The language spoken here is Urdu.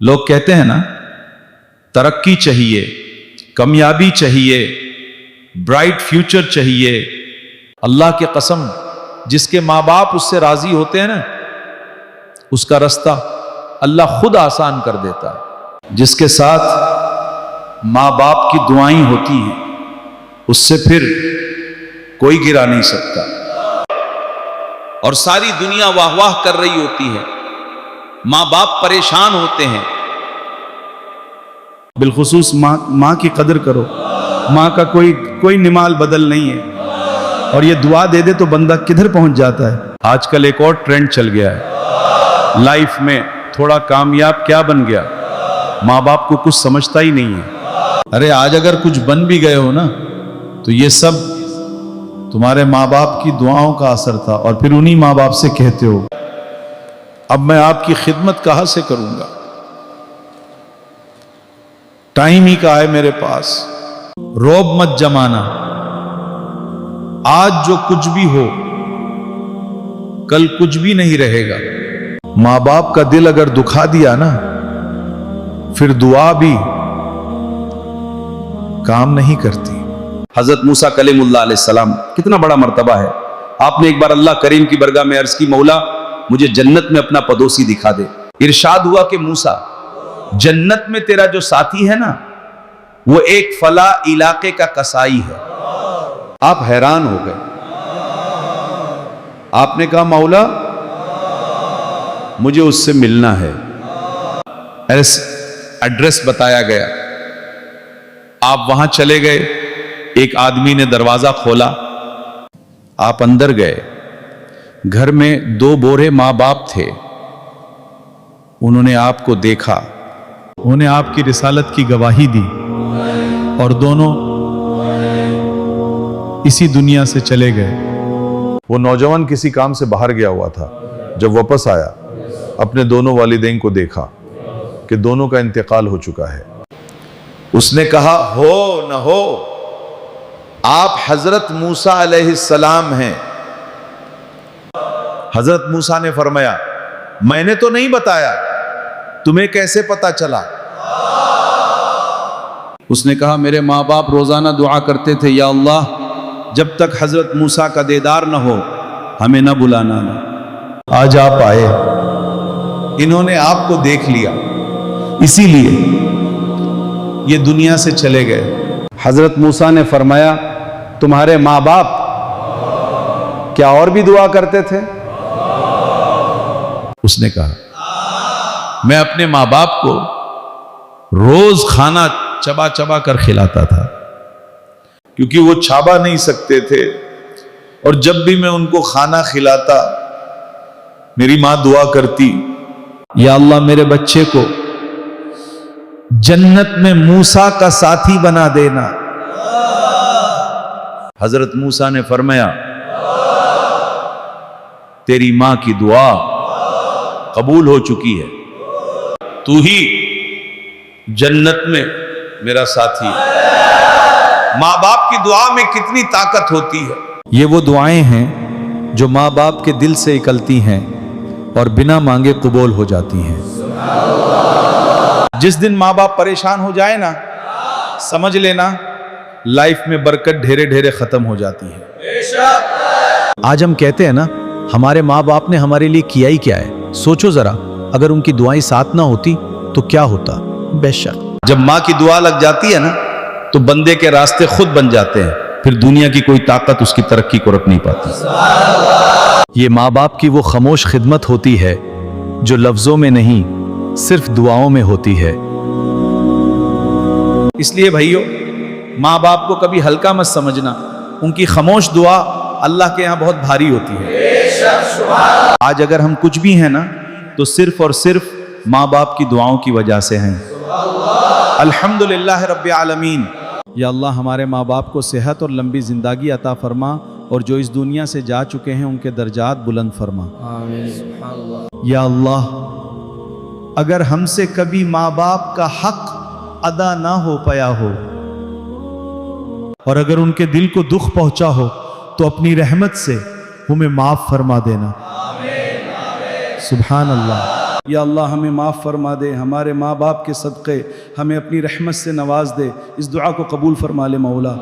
لوگ کہتے ہیں نا ترقی چاہیے، کامیابی چاہیے، برائٹ فیوچر چاہیے۔ اللہ کی قسم، جس کے ماں باپ اس سے راضی ہوتے ہیں نا، اس کا رستہ اللہ خود آسان کر دیتا ہے۔ جس کے ساتھ ماں باپ کی دعائیں ہوتی ہیں، اس سے پھر کوئی گرا نہیں سکتا، اور ساری دنیا واہ واہ کر رہی ہوتی ہے، ماں باپ پریشان ہوتے ہیں۔ بالخصوص ماں کی قدر کرو، ماں کا کوئی نمال بدل نہیں ہے، اور یہ دعا دے دے تو بندہ کدھر پہنچ جاتا ہے۔ آج کل ایک اور ٹرینڈ چل گیا ہے لائف میں، تھوڑا کامیاب کیا بن گیا، ماں باپ کو کچھ سمجھتا ہی نہیں ہے۔ ارے آج اگر کچھ بن بھی گئے ہو نا، تو یہ سب تمہارے ماں باپ کی دعاؤں کا اثر تھا، اور پھر انہی ماں باپ سے کہتے ہو اب میں آپ کی خدمت کہاں سے کروں گا، ٹائم ہی کہا ہے میرے پاس۔ روب مت جمانا، آج جو کچھ بھی ہو کل کچھ بھی نہیں رہے گا۔ ماں باپ کا دل اگر دکھا دیا نا، پھر دعا بھی کام نہیں کرتی۔ حضرت موسیٰ کلیم اللہ علیہ السلام، کتنا بڑا مرتبہ ہے۔ آپ نے ایک بار اللہ کریم کی برگاہ میں عرض کی، مولا مجھے جنت میں اپنا پڑوسی دکھا دے۔ ارشاد ہوا کہ موسیٰ، جنت میں تیرا جو ساتھی ہے نا، وہ ایک فلاں علاقے کا قصائی ہے۔ آپ حیران ہو گئے، آپ نے کہا مولا مجھے اس سے ملنا ہے۔ ایڈریس بتایا گیا، آپ وہاں چلے گئے، ایک آدمی نے دروازہ کھولا، آپ اندر گئے، گھر میں 2 بوڑھے ماں باپ تھے، انہوں نے آپ کو دیکھا، انہوں نے آپ کی رسالت کی گواہی دی، اور دونوں اسی دنیا سے چلے گئے۔ وہ نوجوان کسی کام سے باہر گیا ہوا تھا، جب واپس آیا اپنے دونوں والدین کو دیکھا کہ دونوں کا انتقال ہو چکا ہے۔ اس نے کہا ہو نہ ہو آپ حضرت موسیٰ علیہ السلام ہیں۔ حضرت موسیٰ نے فرمایا میں نے تو نہیں بتایا، تمہیں کیسے پتا چلا؟ اس نے کہا میرے ماں باپ روزانہ دعا کرتے تھے، یا اللہ جب تک حضرت موسیٰ کا دیدار نہ ہو ہمیں نہ بلانا۔ آج آپ آئے، انہوں نے آپ کو دیکھ لیا، اسی لیے یہ دنیا سے چلے گئے۔ حضرت موسیٰ نے فرمایا تمہارے ماں باپ کیا اور بھی دعا کرتے تھے؟ اس نے کہا میں اپنے ماں باپ کو روز کھانا چبا چبا کر کھلاتا تھا، کیونکہ وہ چابا نہیں سکتے تھے، اور جب بھی میں ان کو کھانا کھلاتا میری ماں دعا کرتی، یا اللہ میرے بچے کو جنت میں موسیٰ کا ساتھی بنا دینا۔ حضرت موسیٰ نے فرمایا تیری ماں کی دعا قبول ہو چکی ہے، تو ہی جنت میں میرا ساتھی ہے۔ ماں باپ کی دعا میں کتنی طاقت ہوتی ہے۔ یہ وہ دعائیں ہیں جو ماں باپ کے دل سے نکلتی ہیں اور بنا مانگے قبول ہو جاتی ہیں۔ جس دن ماں باپ پریشان ہو جائے نا، سمجھ لینا لائف میں برکت ڈھیرے ڈھیرے ختم ہو جاتی ہے۔ آج ہم کہتے ہیں نا ہمارے ماں باپ نے ہمارے لیے کیا ہی کیا ہے، سوچو ذرا اگر ان کی دعائیں ساتھ نہ ہوتی تو کیا ہوتا۔ بے شک جب ماں کی دعا لگ جاتی ہے نا، تو بندے کے راستے خود بن جاتے ہیں، پھر دنیا کی کوئی طاقت اس کی ترقی کو رک نہیں پاتی۔ یہ ماں باپ کی وہ خاموش خدمت ہوتی ہے جو لفظوں میں نہیں صرف دعاؤں میں ہوتی ہے۔ اس لیے بھائیو، ماں باپ کو کبھی ہلکا مت سمجھنا، ان کی خاموش دعا اللہ کے یہاں بہت بھاری ہوتی ہے۔ آج اگر ہم کچھ بھی ہیں نا، تو صرف اور صرف ماں باپ کی دعاؤں کی وجہ سے ہیں۔ الحمدللہ رب العالمین۔ یا اللہ ہمارے ماں باپ کو صحت اور لمبی زندگی عطا فرما، اور جو اس دنیا سے جا چکے ہیں ان کے درجات بلند فرما۔ یا اللہ اگر ہم سے کبھی ماں باپ کا حق ادا نہ ہو پایا ہو، اور اگر ان کے دل کو دکھ پہنچا ہو، تو اپنی رحمت سے ہمیں معاف فرما دینا۔ سبحان اللہ۔ یا اللہ ہمیں معاف فرما دے، ہمارے ماں باپ کے صدقے ہمیں اپنی رحمت سے نواز دے، اس دعا کو قبول فرما لے مولا۔